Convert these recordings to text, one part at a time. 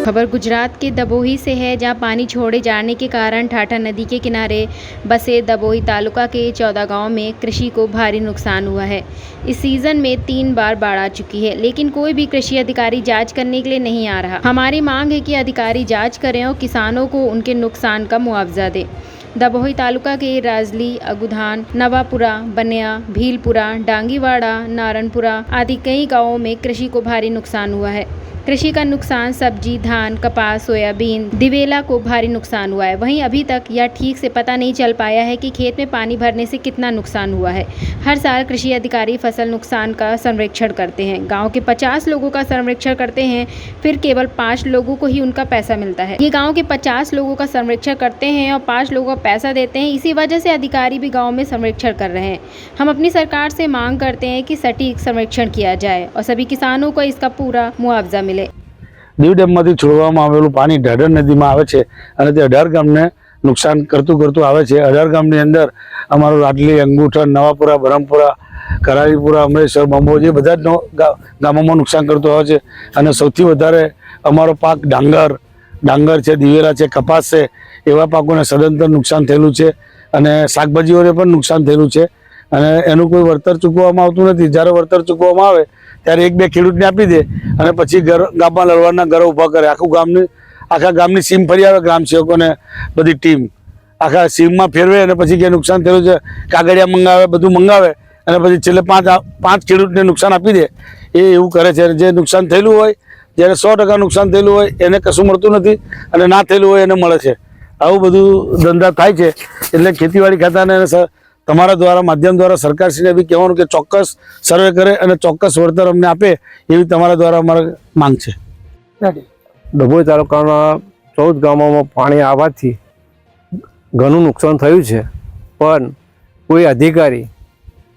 खबर गुजरात के दबोही से है, जहां पानी छोड़े जाने के कारण ठाठा नदी के किनारे बसे दबोही तालुका के 14 गांव में कृषि को भारी नुकसान हुआ है। इस सीजन में 3 बार बाढ़ आ चुकी है, लेकिन कोई भी कृषि अधिकारी जांच करने के लिए नहीं आ रहा। हमारी मांग है कि अधिकारी जांच करें और किसानों को उनके नुकसान का मुआवजा दें। दबोही तालुका के राजली, अगुधान, नवापुरा, बनिया, भीलपुरा, डांगीवाड़ा, नारायणपुरा आदि कई गांवों में कृषि को भारी नुकसान हुआ है। कृषि का नुकसान सब्जी, धान, कपास, सोयाबीन, दिवेला को भारी नुकसान हुआ है। वहीं अभी तक यह ठीक से पता नहीं चल पाया है कि खेत में पानी भरने से कितना नुकसान हुआ है। हर साल कृषि अधिकारी फसल नुकसान का सर्वेक्षण करते हैं। गांव के 50 लोगों का सर्वेक्षण करते हैं, फिर केवल 5 लोगों को ही उनका पैसा मिलता है। ये गाँव के 50 लोगों का सर्वेक्षण करते हैं और 5 लोगों का पैसा देते हैं। इसी वजह से अधिकारी भी गाँव में सर्वेक्षण कर रहे हैं। हम अपनी सरकार से मांग करते हैं कि सटीक सर्वेक्षण किया जाए और सभी किसानों को इसका पूरा मुआवजा मिले। દીવ ડેમમાંથી છોડવામાં આવેલું પાણી ઢાઢર નદીમાં આવે છે અને તે 18 ગામને નુકસાન કરતું આવે છે। 18 ગામની અંદર અમારું રાટલી, અંગુઠણ, નવાપુરા, બરમપુરા, કરારીપુરા, અમરેશ્વર, બંબો જે બધા જ ગામોમાં નુકસાન કરતું આવે છે। અને સૌથી વધારે અમારો પાક ડાંગર છે, દિવેલા છે, કપાસ છે, એવા પાકોને સદંતર નુકસાન થયેલું છે અને શાકભાજીઓને પણ નુકસાન થયેલું છે અને એનું કોઈ વળતર ચૂકવવામાં આવતું નથી। જ્યારે વળતર ચૂકવવામાં આવે ત્યારે 1-2 ખેડૂતને આપી દે અને પછી ગામમાં લડવાના ઘરો ઊભા કરે। આખા ગામની સીમ ફરી આવે, ગ્રામ સેવકોને બધી ટીમ આખા સીમમાં ફેરવે અને પછી કે નુકસાન થયેલું છે કાગળિયા મંગાવે, બધું મંગાવે અને પછી છેલ્લે 5 ખેડૂતને નુકસાન આપી દે। એ એવું કરે છે। જે નુકસાન થયેલું હોય, જ્યારે 100% નુકસાન થયેલું હોય એને કશું મળતું નથી અને ના થયેલું હોય એને મળે છે। આવું બધું ધંધા થાય છે। એટલે ખેતીવાડી ખાતાને તમારા દ્વારા માધ્યમ દ્વારા સરકારશ્રીને બી કહેવાનું કે ચોક્કસ સર્વે કરે અને ચોક્કસ વળતર અમને આપે, એવી તમારા દ્વારા અમારી માંગ છે। ડભોઈ તાલુકાના 14 ગામોમાં પાણી આવવાથી ઘણું નુકસાન થયું છે, પણ કોઈ અધિકારી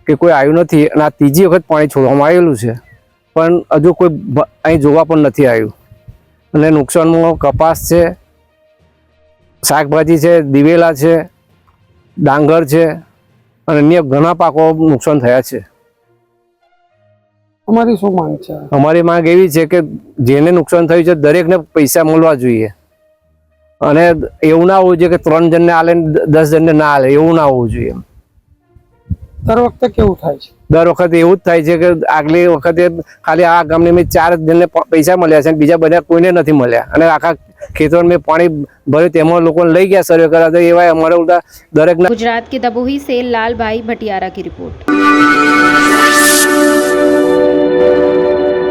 કે કોઈ આવ્યું નથી અને આ ત્રીજી વખત પાણી છોડવામાં આવેલું છે, પણ હજુ કોઈ અહીં જોવા પણ નથી આવ્યું। અને નુકસાનમાં કપાસ છે, શાકભાજી છે, દિવેલા છે, ડાંગર છે અને અન્ય ઘણા પાકો નુકસાન થયા છે। અમારી શું માંગ છે? અમારી માંગ એવી છે કે જેને નુકસાન થયું છે દરેકને પૈસા મળવા જોઈએ અને એવું ના હોવું જોઈએ કે 3 જણને આલે 10 જણને ના આલે, એવું ના હોવું જોઈએ। દર વખતે કેવું થાય છે? દર વખતે એવું જ થાય છે કે આગલી વખતે ખાલી આ ગામને મેં 4 જણને પૈસા મળ્યા છે, બીજા બધા કોઈને નથી મળ્યા અને આખા ખેતરમાં મેં પાણી ભર્યું તેમાં લોકોને લઈ ગયા સર્વે કરવા, તો એવા અમારે ઉલટા દરેક। गुजरात के दबोही से लाल भाई भटियारा की रिपोर्ट।